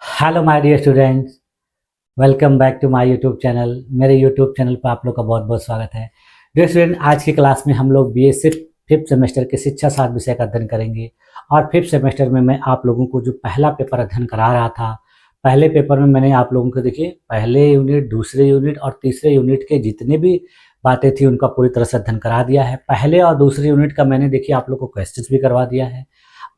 Hello my dear students, welcome back to my YouTube channel. मेरे YouTube channel पर आप लोग का बहुत बहुत स्वागत है। डियर स्टूडेंट, आज की क्लास में हम लोग बीएससी फिफ्थ सेमेस्टर के शिक्षा शास्त्र विषय का अध्ययन करेंगे। और फिफ्थ सेमेस्टर में मैं आप लोगों को जो पहला पेपर अध्ययन करा रहा था, पहले पेपर में मैंने आप लोगों को देखिए पहले यूनिट, दूसरे यूनिट और तीसरे यूनिट के जितने भी बातें थी उनका पूरी तरह से अध्ययन करा दिया है। पहले और दूसरे यूनिट का मैंने देखिए आप लोग को क्वेश्चंस भी करवा दिया है।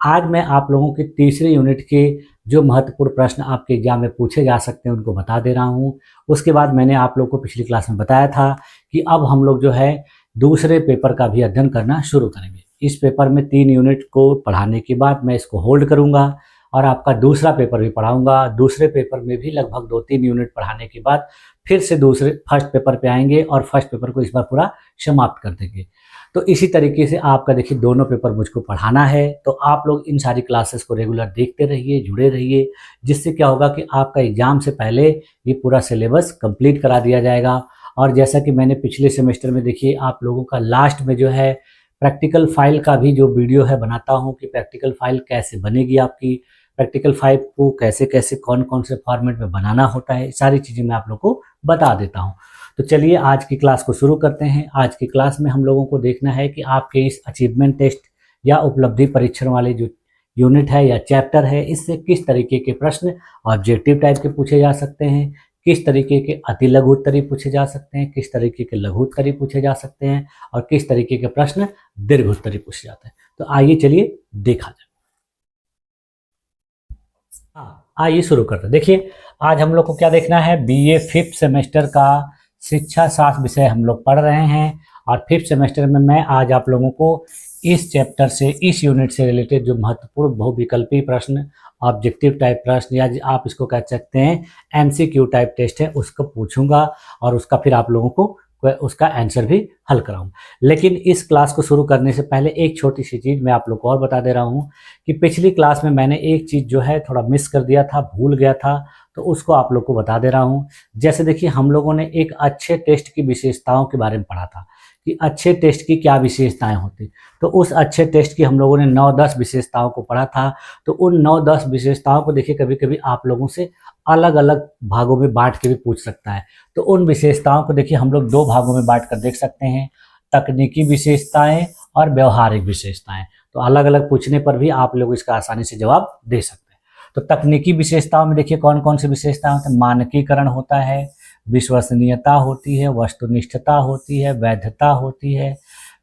आज मैं आप लोगों की तीसरे यूनिट के जो महत्वपूर्ण प्रश्न आपके एग्जाम में पूछे जा सकते हैं उनको बता दे रहा हूँ। उसके बाद मैंने आप लोगों को पिछली क्लास में बताया था कि अब हम लोग जो है दूसरे पेपर का भी अध्ययन करना शुरू करेंगे। इस पेपर में 3 यूनिट को पढ़ाने के बाद मैं इसको होल्ड करूँगा और आपका दूसरा पेपर भी पढ़ाऊँगा। दूसरे पेपर में भी लगभग 2-3 यूनिट पढ़ाने के बाद फिर से दूसरे फर्स्ट पेपर पे आएंगे और फर्स्ट पेपर को इस बार पूरा समाप्त कर देंगे। तो इसी तरीके से आपका देखिए दोनों पेपर मुझको पढ़ाना है, तो आप लोग इन सारी क्लासेस को रेगुलर देखते रहिए, जुड़े रहिए, जिससे क्या होगा कि आपका एग्जाम से पहले ये पूरा सिलेबस कंप्लीट करा दिया जाएगा। और जैसा कि मैंने पिछले सेमेस्टर में देखिए आप लोगों का लास्ट में जो है प्रैक्टिकल फाइल का भी जो वीडियो है बनाता हूँ कि प्रैक्टिकल फाइल कैसे बनेगी, आपकी प्रैक्टिकल फाइल को कैसे कैसे कौन कौन से फॉर्मेट में बनाना होता है, सारी चीज़ें मैं आप लोग को बता देता हूँ। तो चलिए आज की क्लास को शुरू करते हैं। आज की क्लास में हम लोगों को देखना है कि आपके इस अचीवमेंट टेस्ट या उपलब्धि परीक्षण वाले जो यूनिट है या चैप्टर है, इससे किस तरीके के प्रश्न ऑब्जेक्टिव टाइप के पूछे जा सकते हैं, किस तरीके के अति लघु उत्तरीय पूछे जा सकते हैं, किस तरीके के लघु उत्तरीय पूछे जा सकते हैं और किस तरीके के प्रश्न दीर्घ उत्तरीय पूछे जाते हैं। तो आइए चलिए देखा जाए। आइए शुरू करते हैं। देखिए आज हम लोग को क्या देखना है, बीए फिफ्थ सेमेस्टर का शिक्षा शास्त्र विषय हम लोग पढ़ रहे हैं। और फिफ्थ सेमेस्टर में मैं आज आप लोगों को इस चैप्टर से, इस यूनिट से रिलेटेड जो महत्वपूर्ण बहुविकल्पी प्रश्न, ऑब्जेक्टिव टाइप प्रश्न या आप इसको कह सकते हैं एमसीक्यू टाइप टेस्ट है, उसको पूछूंगा और उसका फिर आप लोगों को उसका आंसर भी हल कराऊंगा। लेकिन इस क्लास को शुरू करने से पहले एक छोटी सी चीज़ मैं आप लोग को और बता दे रहा हूँ कि पिछली क्लास में मैंने एक चीज़ जो है थोड़ा मिस कर दिया था, भूल गया था, तो उसको आप लोग को बता दे रहा हूँ। जैसे देखिए हम लोगों ने एक अच्छे टेस्ट की विशेषताओं के बारे में पढ़ा था कि अच्छे टेस्ट की क्या विशेषताएं होती, तो उस अच्छे टेस्ट की हम लोगों ने 9-10 विशेषताओं को पढ़ा था। तो उन 9-10 विशेषताओं को देखिए कभी कभी आप लोगों से अलग अलग भागों में बांट के भी पूछ सकता है। तो उन विशेषताओं को देखिए हम लोग 2 भागों में बांट कर देख सकते हैं, तकनीकी विशेषताएं और व्यवहारिक विशेषताएं। तो अलग अलग पूछने पर भी आप लोग इसका आसानी से जवाब दे सकते हैं। तो तकनीकी विशेषताओं में देखिए कौन कौन सी विशेषताएं होती हैं, मानकीकरण होता है, विश्वसनीयता होती है, वस्तुनिष्ठता होती है, वैधता होती है,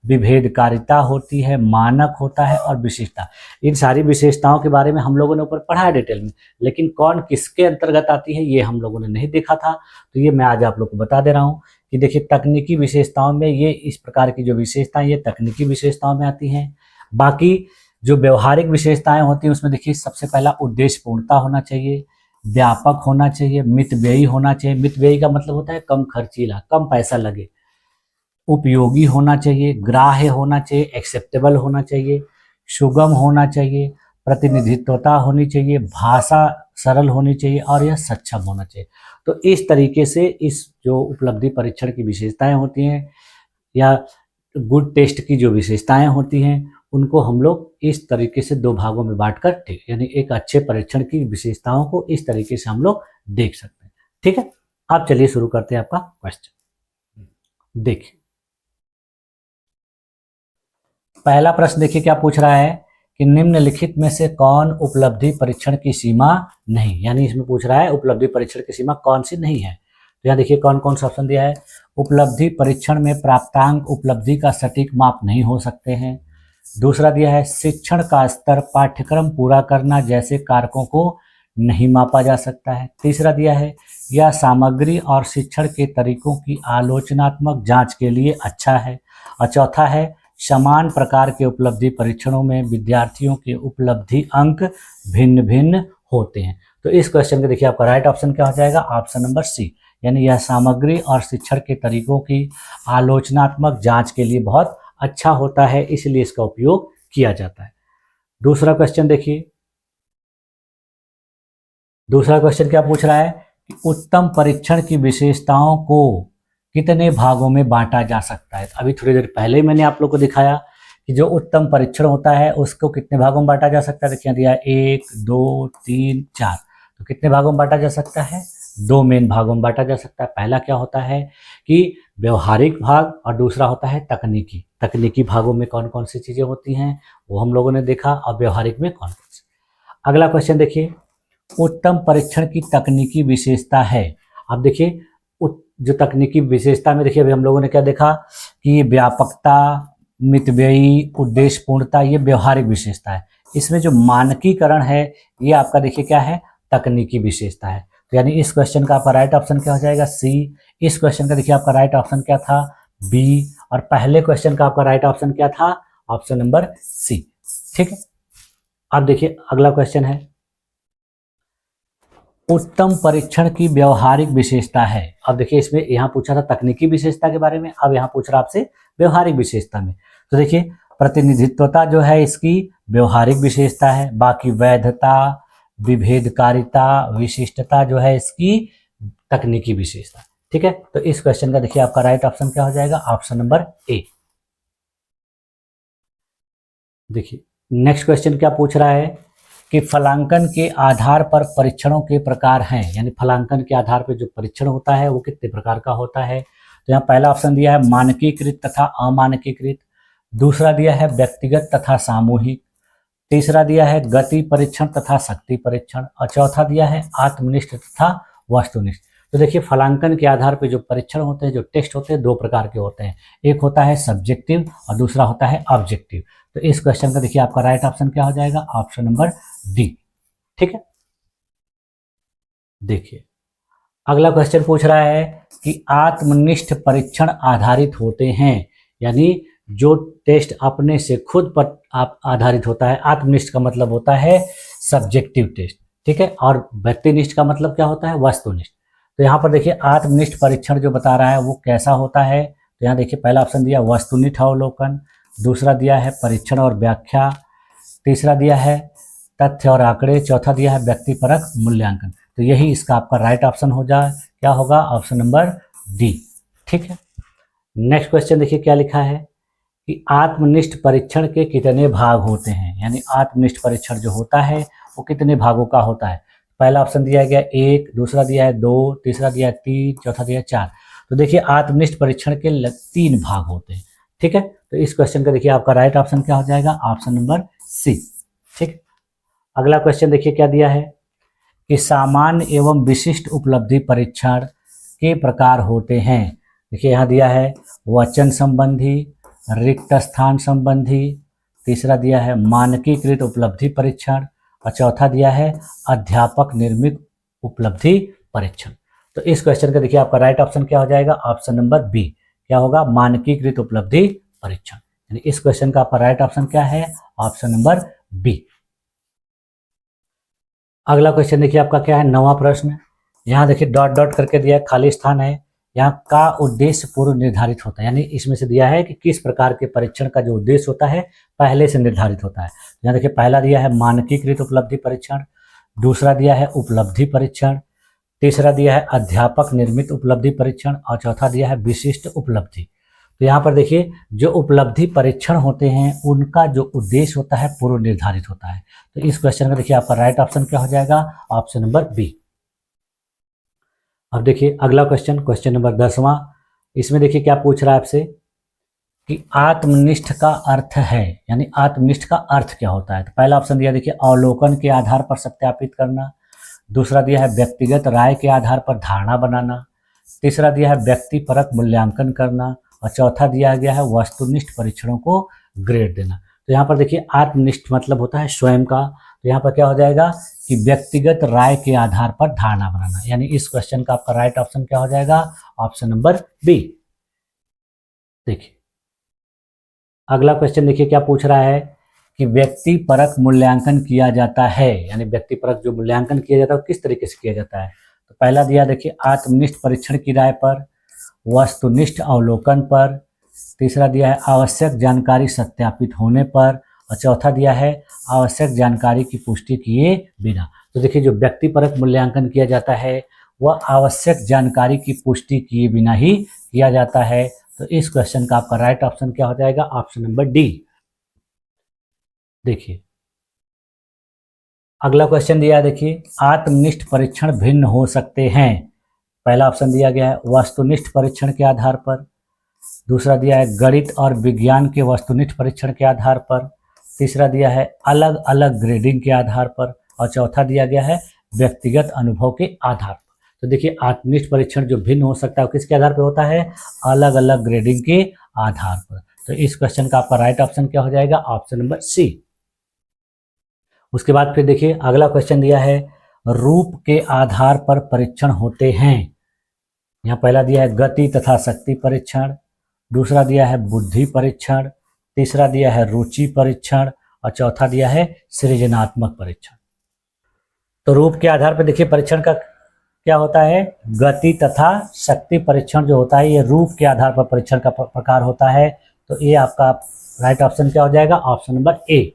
विभेदकारिता होती है, मानक होता है और विशिष्टता। इन सारी विशेषताओं के बारे में हम लोगों ने ऊपर पढ़ा है डिटेल में, लेकिन कौन किसके अंतर्गत आती है ये हम लोगों ने नहीं देखा था। तो ये मैं आज आप लोग को बता दे रहा हूँ कि देखिए तकनीकी विशेषताओं में ये इस प्रकार की जो विशेषताएं ये तकनीकी विशेषताओं में आती हैं। बाकी जो व्यवहारिक विशेषताएं होती हैं उसमें देखिए सबसे पहला उद्देश्य पूर्णता होना चाहिए, व्यापक होना चाहिए, मितव्ययी होना चाहिए। मितव्ययी का मतलब होता है कम खर्चीला, कम पैसा लगे, उपयोगी होना चाहिए, ग्राह्य होना चाहिए, एक्सेप्टेबल होना चाहिए, सुगम होना चाहिए, प्रतिनिधित्वता होनी चाहिए, भाषा सरल होनी चाहिए और यह सक्षम होना चाहिए। तो इस तरीके से इस जो उपलब्धि परीक्षण की विशेषताएं होती हैं या गुड टेस्ट की जो विशेषताएं होती हैं उनको हम लोग इस तरीके से 2 भागों में बांटकर, ठीक यानी एक अच्छे परीक्षण की विशेषताओं को इस तरीके से हम लोग देख सकते हैं। ठीक है, अब चलिए शुरू करते हैं आपका क्वेश्चन। देखिए पहला प्रश्न देखिए क्या पूछ रहा है कि निम्नलिखित में से कौन उपलब्धि परीक्षण की सीमा नहीं, यानी इसमें पूछ रहा है उपलब्धि परीक्षण की सीमा कौन सी नहीं है। तो यहाँ देखिए कौन कौन सा ऑप्शन दिया है। उपलब्धि परीक्षण में प्राप्तांक उपलब्धि का सटीक माप नहीं हो सकते हैं। दूसरा दिया है शिक्षण का स्तर पाठ्यक्रम पूरा करना जैसे कारकों को नहीं मापा जा सकता है। तीसरा दिया है यह सामग्री और शिक्षण के तरीकों की आलोचनात्मक जांच के लिए अच्छा है। और चौथा है समान प्रकार के उपलब्धि परीक्षणों में विद्यार्थियों के उपलब्धि अंक भिन्न भिन्न होते हैं। तो इस क्वेश्चन का देखिए आपका राइट ऑप्शन क्या हो जाएगा, ऑप्शन नंबर सी, यानी यह सामग्री और शिक्षण के तरीकों की आलोचनात्मक जांच के लिए बहुत अच्छा होता है, इसलिए इसका उपयोग किया जाता है। दूसरा क्वेश्चन देखिए, दूसरा क्वेश्चन क्या पूछ रहा है कि उत्तम परीक्षण की विशेषताओं को कितने भागों में बांटा जा सकता है। अभी थोड़ी देर पहले मैंने आप लोग को दिखाया कि जो उत्तम परीक्षण होता है उसको कितने भागों में बांटा जा सकता है। देखिए दिया 1, 2, 3, 4। तो कितने भागों में बांटा जा सकता है? दो मेन भागों में बांटा जा सकता है। पहला क्या होता है कि व्यवहारिक भाग और दूसरा होता है तकनीकी। तकनीकी भागों में कौन कौन सी चीज़ें होती हैं वो हम लोगों ने देखा, और व्यवहारिक में कौन कौन सी। अगला क्वेश्चन देखिए, उत्तम परीक्षण की तकनीकी विशेषता है। अब देखिए जो तकनीकी विशेषता में देखिए अभी हम लोगों ने क्या देखा कि व्यापकता, मितव्ययी, उद्देश्यपूर्णता, ये व्यवहारिक विशेषता है। इसमें जो मानकीकरण है ये आपका देखिए क्या है, तकनीकी विशेषता है। तो यानी इस क्वेश्चन का आपका राइट ऑप्शन क्या हो जाएगा? सी। इस क्वेश्चन का देखिए आपका राइट ऑप्शन क्या था? बी। और पहले क्वेश्चन का आपका राइट ऑप्शन क्या था? Option number C. ठीक है, अब देखिए अगला क्वेश्चन है, उत्तम परीक्षण की व्यवहारिक विशेषता है। अब देखिए इसमें यहाँ पूछा था तकनीकी विशेषता के बारे में, अब यहाँ पूछ रहा आपसे व्यवहारिक विशेषता में। तो देखिए प्रतिनिधित्वता जो है इसकी व्यवहारिक विशेषता है, बाकी वैधता, विभेदकारिता, विशिष्टता जो है इसकी तकनीकी विशेषता। ठीक है, तो इस क्वेश्चन का देखिए आपका राइट ऑप्शन क्या हो जाएगा? Option number A. देखिए नेक्स्ट क्वेश्चन क्या पूछ रहा है कि फलांकन के आधार पर परीक्षणों के प्रकार हैं, यानी फलांकन के आधार पर जो परीक्षण होता है वो कितने प्रकार का होता है। तो यहाँ पहला ऑप्शन दिया है मानकीकृत तथा अमानकीकृत, दूसरा दिया है व्यक्तिगत तथा सामूहिक, तीसरा दिया है गति परीक्षण तथा शक्ति परीक्षण, और चौथा दिया है आत्मनिष्ठ तथा वस्तुनिष्ठ। तो देखिए फलांकन के आधार पर जो परीक्षण होते हैं, जो टेस्ट होते हैं, दो प्रकार के होते हैं, एक होता है सब्जेक्टिव और दूसरा होता है ऑब्जेक्टिव। तो इस क्वेश्चन का देखिए आपका राइट ऑप्शन क्या हो जाएगा? Option number D. ठीक है, देखिए अगला क्वेश्चन पूछ रहा है कि आत्मनिष्ठ परीक्षण आधारित होते हैं, यानी जो टेस्ट अपने से खुद पर आप आधारित होता है। आत्मनिष्ठ का मतलब होता है सब्जेक्टिव टेस्ट, ठीक है, और व्यक्तिनिष्ठ का मतलब क्या होता है? वस्तुनिष्ठ। तो यहाँ पर देखिए आत्मनिष्ठ परीक्षण जो बता रहा है वो कैसा होता है। तो यहाँ देखिए पहला ऑप्शन दिया वस्तुनिष्ठ अवलोकन, दूसरा दिया है परीक्षण और व्याख्या, तीसरा दिया है तथ्य और आंकड़े, चौथा दिया है व्यक्तिपरक मूल्यांकन। तो यही इसका आपका राइट ऑप्शन हो जाए, क्या होगा? Option number D. ठीक है, नेक्स्ट क्वेश्चन देखिए क्या लिखा है कि आत्मनिष्ठ परीक्षण के कितने भाग होते हैं, यानी आत्मनिष्ठ परीक्षण जो होता है वो कितने भागों का होता है। पहला ऑप्शन दिया गया एक, दूसरा दिया है दो, तीसरा दिया है तीन, चौथा दिया है चार। तो देखिए आत्मनिष्ठ परीक्षण के तीन भाग होते हैं। ठीक है, तो इस क्वेश्चन का देखिए आपका राइट ऑप्शन क्या हो जाएगा? Option number C. ठीक, अगला क्वेश्चन देखिए क्या दिया है कि सामान्य एवं विशिष्ट उपलब्धि परीक्षण के प्रकार होते हैं। देखिए यहाँ दिया है वचन संबंधी, रिक्त स्थान संबंधी, तीसरा दिया है मानकीकृत उपलब्धि परीक्षण, और चौथा दिया है अध्यापक निर्मित उपलब्धि परीक्षण। तो इस क्वेश्चन का देखिए आपका राइट ऑप्शन क्या हो जाएगा? Option number B. क्या होगा? मानकीकृत उपलब्धि परीक्षण। यानी इस क्वेश्चन का आपका राइट ऑप्शन क्या है? Option number B. अगला क्वेश्चन देखिए आपका क्या है, नवा प्रश्न। यहाँ देखिए डॉट डॉट करके दिया है, खाली स्थान है। यहाँ का उद्देश्य पूर्व निर्धारित होता है, यानी इसमें से दिया है कि किस प्रकार के परीक्षण का जो उद्देश्य होता है पहले से निर्धारित होता है। यहाँ देखिए पहला दिया है मानकीकृत उपलब्धि परीक्षण, दूसरा दिया है उपलब्धि परीक्षण, तीसरा दिया है अध्यापक निर्मित उपलब्धि परीक्षण, और चौथा दिया है विशिष्ट उपलब्धि। तो यहाँ पर देखिए जो उपलब्धि परीक्षण होते हैं उनका जो उद्देश्य होता है पूर्व निर्धारित होता है। तो इस क्वेश्चन का देखिए आपका राइट ऑप्शन क्या हो जाएगा? Option number B. अब देखिए अगला क्वेश्चन, क्वेश्चन नंबर 10वां। इसमें देखिए क्या पूछ रहा है आपसे कि आत्मनिष्ठ का अर्थ है, यानी आत्मनिष्ठ का अर्थ क्या होता है। तो पहला ऑप्शन दिया देखिए अवलोकन के आधार पर सत्यापित करना, दूसरा दिया है व्यक्तिगत राय के आधार पर धारणा बनाना, तीसरा दिया है व्यक्तिपरक मूल्यांकन करना, और चौथा दिया गया है वस्तुनिष्ठ परीक्षणों को ग्रेड देना। तो यहाँ पर देखिए आत्मनिष्ठ मतलब होता है स्वयं का, तो यहाँ पर क्या हो जाएगा कि व्यक्तिगत राय के आधार पर धारणा बनाना, यानी इस क्वेश्चन का आपका राइट ऑप्शन क्या हो जाएगा? Option number B. देखिए अगला क्वेश्चन देखिए क्या पूछ रहा है कि व्यक्तिपरक मूल्यांकन किया जाता है, यानी व्यक्तिपरक जो मूल्यांकन किया जाता है वो किस तरीके से किया जाता है। तो पहला दिया देखिए आत्मनिष्ठ परीक्षण की राय पर, वस्तुनिष्ठ अवलोकन पर, तीसरा दिया है आवश्यक जानकारी सत्यापित होने पर, और चौथा दिया है आवश्यक जानकारी की पुष्टि किए बिना। तो देखिए जो व्यक्तिपरक मूल्यांकन किया जाता है वह आवश्यक जानकारी की पुष्टि किए बिना ही किया जाता है। तो इस क्वेश्चन का आपका राइट ऑप्शन क्या हो जाएगा? Option number D. देखिए अगला क्वेश्चन दिया है, देखिए आत्मनिष्ठ परीक्षण भिन्न हो सकते हैं। पहला ऑप्शन दिया गया है वस्तुनिष्ठ परीक्षण के आधार पर, दूसरा दिया है गणित और विज्ञान के वस्तुनिष्ठ परीक्षण के आधार पर, तीसरा दिया है अलग अलग ग्रेडिंग के आधार पर, और चौथा दिया गया है व्यक्तिगत अनुभव के आधार पर। तो देखिए आत्मनिष्ठ परीक्षण जो भिन्न हो सकता है किसके आधार पर होता है, अलग अलग ग्रेडिंग के आधार पर। तो इस क्वेश्चन का आपका राइट ऑप्शन क्या हो जाएगा, ऑप्शन नंबर सी। उसके बाद फिर देखिए अगला क्वेश्चन दिया है रूप के आधार पर परीक्षण होते हैं। यहाँ पहला दिया है गति तथा शक्ति परीक्षण, दूसरा दिया है बुद्धि परीक्षण, तीसरा दिया है रुचि परीक्षण, और चौथा दिया है सृजनात्मक परीक्षण। तो रूप के आधार पर देखिए परीक्षण का क्या होता है, गति तथा शक्ति परीक्षण जो होता है ये रूप के आधार पर परीक्षण का प्रकार होता है। तो ये आपका राइट ऑप्शन क्या हो जाएगा, ऑप्शन नंबर ए।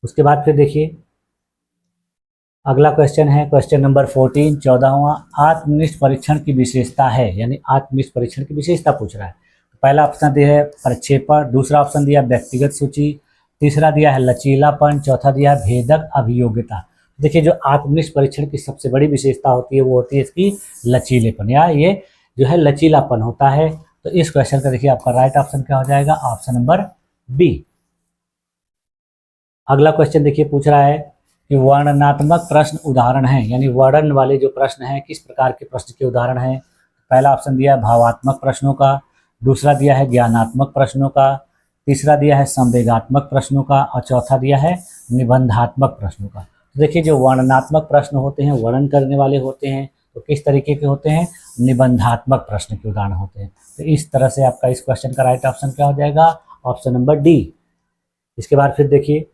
उसके बाद फिर देखिए अगला क्वेश्चन है क्वेश्चन नंबर 14, 14वां, आत्मनिष्ठ परीक्षण की विशेषता है, यानी आत्मनिष्ठ परीक्षण की विशेषता पूछ रहा है। पहला ऑप्शन दिया है प्रक्षेपण, दूसरा ऑप्शन दिया व्यक्तिगत सूची, तीसरा दिया है लचीलापन, चौथा दिया है भेदक अभियोग्यता। देखिए जो आत्मनिष्ठ परीक्षण की सबसे बड़ी विशेषता होती है वो होती है इसकी लचीलेपन, या ये जो है लचीलापन होता है। तो इस क्वेश्चन का देखिए आपका राइट ऑप्शन क्या हो जाएगा, ऑप्शन नंबर बी। अगला क्वेश्चन देखिए पूछ रहा है कि वर्णनात्मक प्रश्न उदाहरण हैं, यानी वर्णन वाले जो प्रश्न हैं किस प्रकार के प्रश्न के उदाहरण हैं। पहला ऑप्शन दिया है भावात्मक प्रश्नों का, दूसरा दिया है ज्ञानात्मक प्रश्नों का, तीसरा दिया है संवेगात्मक प्रश्नों का, और चौथा दिया है निबंधात्मक प्रश्नों का। तो देखिए जो वर्णनात्मक प्रश्न होते हैं, वर्णन करने वाले होते हैं, तो किस तरीके के होते हैं, निबंधात्मक प्रश्न के उदाहरण होते हैं। तो इस तरह से आपका इस क्वेश्चन का राइट ऑप्शन क्या हो जाएगा, ऑप्शन नंबर डी। इसके बाद फिर देखिए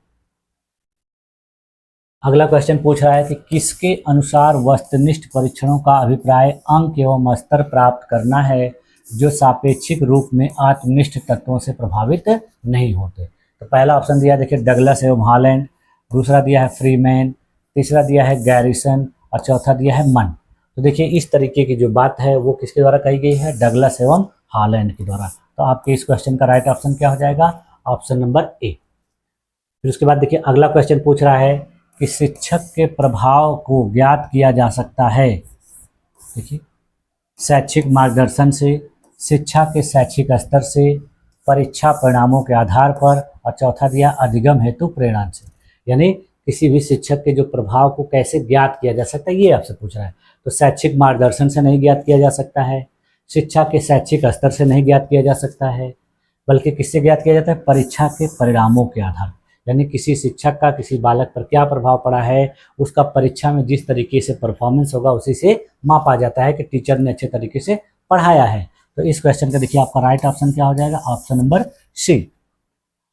अगला क्वेश्चन पूछ रहा है कि किसके अनुसार वस्तुनिष्ठ परीक्षणों का अभिप्राय अंक एवं स्तर प्राप्त करना है जो सापेक्षिक रूप में आत्मनिष्ठ तत्वों से प्रभावित नहीं होते। तो पहला ऑप्शन दिया देखिए डगलस एवं हॉलैंड, दूसरा दिया है फ्रीमैन, तीसरा दिया है गैरिसन, और चौथा दिया है मन। तो देखिए इस तरीके की जो बात है वो किसके द्वारा कही गई है, डगलस एवं हॉलैंड के द्वारा। तो आपके इस क्वेश्चन का राइट ऑप्शन क्या हो जाएगा, ऑप्शन नंबर ए। फिर उसके बाद देखिए अगला क्वेश्चन पूछ रहा है कि शिक्षक के प्रभाव को ज्ञात किया जा सकता है, देखिए शैक्षिक मार्गदर्शन से, शिक्षा के शैक्षिक स्तर से, परीक्षा परिणामों के आधार पर, और चौथा दिया अधिगम हेतु प्रेरणा से। यानी किसी भी शिक्षक के जो प्रभाव को कैसे ज्ञात किया जा सकता है ये आपसे पूछ रहा है। तो शैक्षिक मार्गदर्शन से नहीं ज्ञात किया जा सकता है, शिक्षा के शैक्षिक स्तर से नहीं ज्ञात किया जा सकता है, बल्कि किससे ज्ञात किया जाता है, परीक्षा के परिणामों के आधार। यानी किसी शिक्षक का किसी बालक पर क्या प्रभाव पड़ा है, उसका परीक्षा में जिस तरीके से परफॉर्मेंस होगा उसी से मापा जाता है कि टीचर ने अच्छे तरीके से पढ़ाया है। तो इस क्वेश्चन का देखिए आपका राइट ऑप्शन क्या हो जाएगा, ऑप्शन नंबर सी।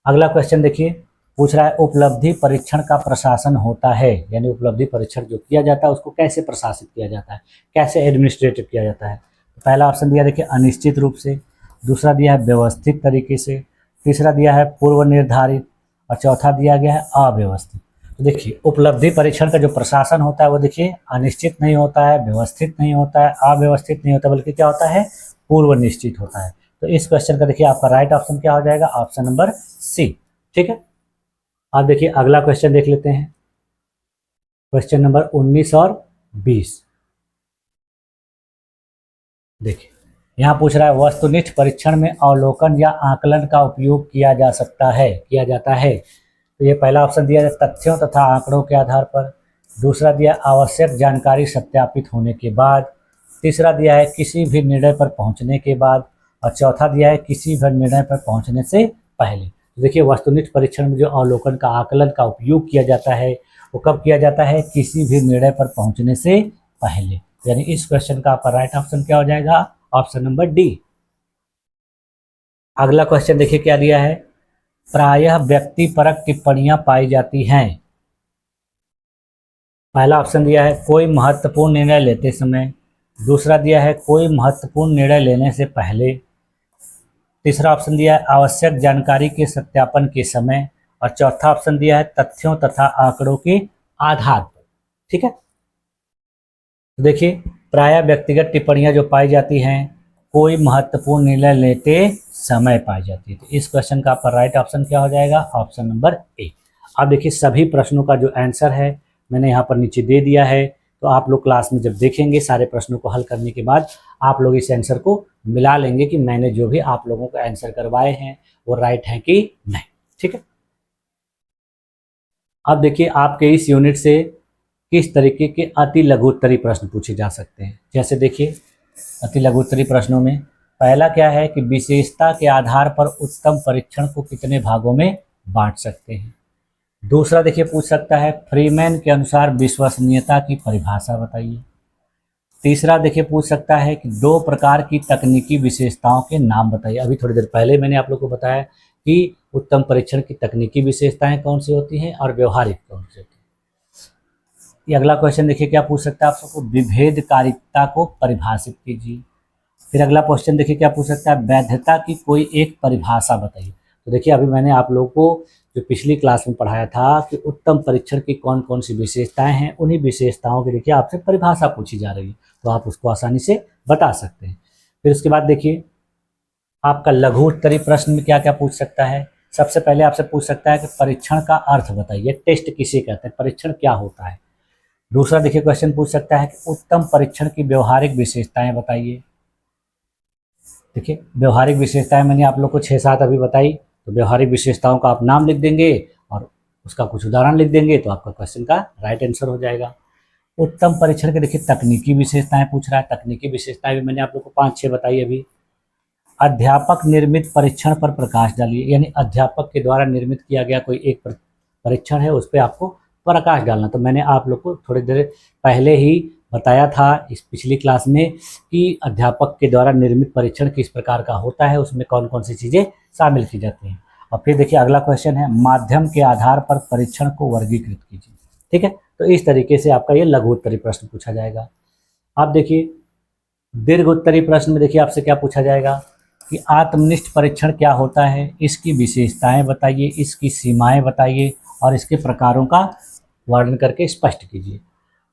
अगला क्वेश्चन देखिए पूछ रहा है उपलब्धि परीक्षण का प्रशासन होता है, यानी उपलब्धि परीक्षण जो किया जाता है उसको कैसे प्रशासित किया जाता है, कैसे एडमिनिस्ट्रेटिव किया जाता है। तो पहला ऑप्शन दिया देखिए अनिश्चित रूप से, दूसरा दिया है व्यवस्थित तरीके से, तीसरा दिया है पूर्व निर्धारित, और चौथा दिया गया है अव्यवस्थित। तो देखिए उपलब्धि परीक्षण का जो प्रशासन होता है वो देखिए अनिश्चित नहीं होता है, व्यवस्थित नहीं होता है, अव्यवस्थित नहीं होता, बल्कि क्या होता है, पूर्व निश्चित होता है। तो इस क्वेश्चन का देखिए आपका राइट ऑप्शन क्या हो जाएगा, ऑप्शन नंबर सी। ठीक है, अब देखिए अगला क्वेश्चन देख लेते हैं, क्वेश्चन नंबर 19 और 20। देखिए यहाँ पूछ रहा है वस्तुनिष्ठ परीक्षण में अवलोकन या आकलन का उपयोग किया जाता है। तो ये पहला ऑप्शन दिया है तथ्यों तथा आंकड़ों के आधार पर, दूसरा दिया आवश्यक जानकारी सत्यापित होने के बाद, तीसरा दिया है किसी भी निर्णय पर पहुंचने के बाद, और चौथा दिया है किसी भी निर्णय पर पहुंचने से पहले। तो देखिए वस्तुनिष्ठ परीक्षण में जो अवलोकन का आकलन का उपयोग किया जाता है वो कब किया जाता है, किसी भी निर्णय पर पहुंचने से पहले। यानी इस क्वेश्चन का आपका राइट ऑप्शन क्या हो जाएगा, ऑप्शन नंबर डी। अगला क्वेश्चन देखिए क्या दिया है, प्रायः व्यक्तिपरक टिप्पणियां पाई जाती हैं। पहला ऑप्शन दिया है कोई महत्वपूर्ण निर्णय लेते समय, दूसरा दिया है कोई महत्वपूर्ण निर्णय लेने से पहले, तीसरा ऑप्शन दिया है आवश्यक जानकारी के सत्यापन के समय, और चौथा ऑप्शन दिया है तथ्यों तथा आंकड़ों के आधार पर। ठीक है, देखिए प्रायः व्यक्तिगत टिप्पणियां जो पाई जाती हैं कोई महत्वपूर्ण निर्णय लेते समय पाई जाती है। तो इस क्वेश्चन का आपका राइट ऑप्शन क्या हो जाएगा, ऑप्शन नंबर ए। अब देखिए सभी प्रश्नों का जो आंसर है मैंने यहाँ पर नीचे दे दिया है। तो आप लोग क्लास में जब देखेंगे सारे प्रश्नों को हल करने के बाद आप लोग इस आंसर को मिला लेंगे कि मैंने जो भी आप लोगों को आंसर करवाए हैं वो राइट है कि नहीं। ठीक है, अब देखिए आपके इस यूनिट से किस तरीके के अति लघुत्तरी प्रश्न पूछे जा सकते हैं। जैसे देखिए अति लघुत्तरी प्रश्नों में पहला क्या है कि विशेषता के आधार पर उत्तम परीक्षण को कितने भागों में बांट सकते हैं। दूसरा देखिए पूछ सकता है फ्रीमैन के अनुसार विश्वसनीयता की परिभाषा बताइए। तीसरा देखिए पूछ सकता है कि दो प्रकार की तकनीकी विशेषताओं के नाम बताइए। अभी थोड़ी देर पहले मैंने आप लोग को बताया कि उत्तम परीक्षण की तकनीकी विशेषताएं कौन सी होती हैं और व्यवहारिक कौन सी होती हैं। ये अगला क्वेश्चन देखिए क्या पूछ सकता है आप सबको, विभेदकारिता को परिभाषित कीजिए। फिर अगला क्वेश्चन देखिए क्या पूछ सकता है, वैधता की कोई एक परिभाषा बताइए। तो देखिए अभी मैंने आप लोगों को जो पिछली क्लास में पढ़ाया था कि उत्तम परीक्षण की कौन कौन सी विशेषताएं हैं, उन्हीं विशेषताओं की देखिए आपसे परिभाषा पूछी जा रही है, तो आप उसको आसानी से बता सकते हैं। फिर उसके बाद देखिए आपका लघु उत्तरी प्रश्न में क्या क्या पूछ सकता है। सबसे पहले आपसे पूछ सकता है कि परीक्षण का अर्थ बताइए, टेस्ट किसे कहते हैं, परीक्षण क्या होता है। दूसरा देखिए क्वेश्चन पूछ सकता है कि उत्तम परीक्षण की व्यवहारिक विशेषताएं बताइए। देखिए व्यवहारिक विशेषताएं मैंने आप लोग को 6-7 अभी बताई, तो व्यवहारिक विशेषताओं का आप नाम लिख देंगे और उसका कुछ उदाहरण लिख देंगे तो आपका क्वेश्चन का राइट आंसर हो जाएगा। उत्तम परीक्षण के देखिए तकनीकी विशेषताएं पूछ रहा है, तकनीकी विशेषताएं भी मैंने आप लोग को 5-6 बताई अभी। अध्यापक निर्मित परीक्षण पर प्रकाश डालिए, यानी अध्यापक के द्वारा निर्मित किया गया कोई एक परीक्षण है उस पर आपको प्रकाश डालना। तो मैंने आप लोग को थोड़ी देर पहले ही बताया था इस पिछली क्लास में कि अध्यापक के द्वारा निर्मित परीक्षण किस प्रकार का होता है, उसमें कौन कौन सी चीज़ें शामिल की जाती हैं। और फिर देखिए अगला क्वेश्चन है माध्यम के आधार पर परीक्षण को वर्गीकृत कीजिए। ठीक है, तो इस तरीके से आपका ये लघु उत्तरी प्रश्न पूछा जाएगा। अब देखिए दीर्घ उत्तरी प्रश्न में देखिए आपसे क्या पूछा जाएगा कि आत्मनिष्ठ परीक्षण क्या होता है, इसकी विशेषताएं बताइए, इसकी सीमाएं बताइए और इसके प्रकारों का वर्णन करके स्पष्ट कीजिए।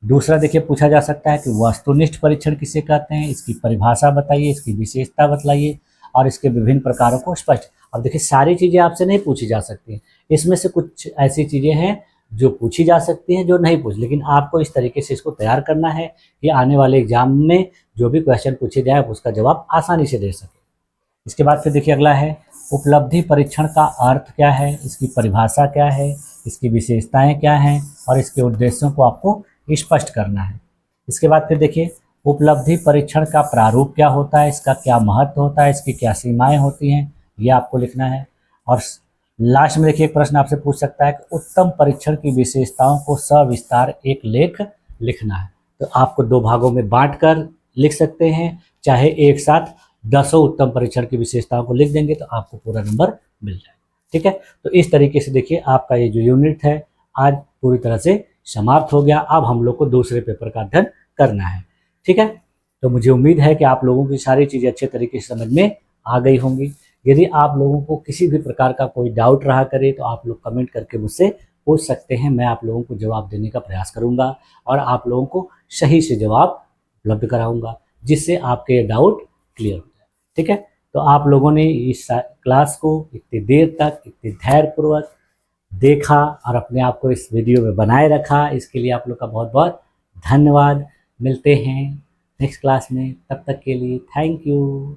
दूसरा देखिए पूछा जा सकता है कि वस्तुनिष्ठ परीक्षण किसे कहते हैं, इसकी परिभाषा बताइए, इसकी विशेषता बताइए और इसके विभिन्न प्रकारों को स्पष्ट। अब देखिए सारी चीज़ें आपसे नहीं पूछी जा सकती, इसमें से कुछ ऐसी चीज़ें हैं जो पूछी जा सकती हैं, जो नहीं पूछ, लेकिन आपको इस तरीके से इसको तैयार करना है कि आने वाले एग्जाम में जो भी क्वेश्चन पूछे जाए उसका जवाब आसानी से दे सके। इसके बाद फिर देखिए अगला है उपलब्धि परीक्षण का अर्थ क्या है, इसकी परिभाषा क्या है, इसकी विशेषताएं क्या हैं और इसके उद्देश्यों को आपको स्पष्ट करना है। इसके बाद फिर देखिए उपलब्धि परीक्षण का प्रारूप क्या होता है, इसका क्या महत्व होता है, इसकी क्या सीमाएं होती हैं, ये आपको लिखना है। और लास्ट में देखिए एक प्रश्न आपसे पूछ सकता है कि उत्तम परीक्षण की विशेषताओं को सविस्तार एक लेख लिखना है। तो आपको 2 भागों में बांटकर लिख सकते हैं, चाहे एक साथ 10 उत्तम परीक्षण की विशेषताओं को लिख देंगे तो आपको पूरा नंबर मिल जाए। ठीक है, तो इस तरीके से देखिए आपका ये जो यूनिट है आज पूरी तरह से समाप्त हो गया। अब हम लोग को दूसरे पेपर का अध्ययन करना है। ठीक है, तो मुझे उम्मीद है कि आप लोगों की सारी चीज़ें अच्छे तरीके से समझ में आ गई होंगी। यदि आप लोगों को किसी भी प्रकार का कोई डाउट रहा करे तो आप लोग कमेंट करके मुझसे पूछ सकते हैं, मैं आप लोगों को जवाब देने का प्रयास करूंगा और आप लोगों को सही से जवाब उपलब्ध कराऊंगा जिससे आपके डाउट क्लियर हो जाए। ठीक है, तो आप लोगों ने इस क्लास को इतनी देर तक इतने धैर्यपूर्वक देखा और अपने आप को इस वीडियो में बनाए रखा, इसके लिए आप लोग का बहुत बहुत धन्यवाद। मिलते हैं नेक्स्ट क्लास में, तब तक के लिए थैंक यू।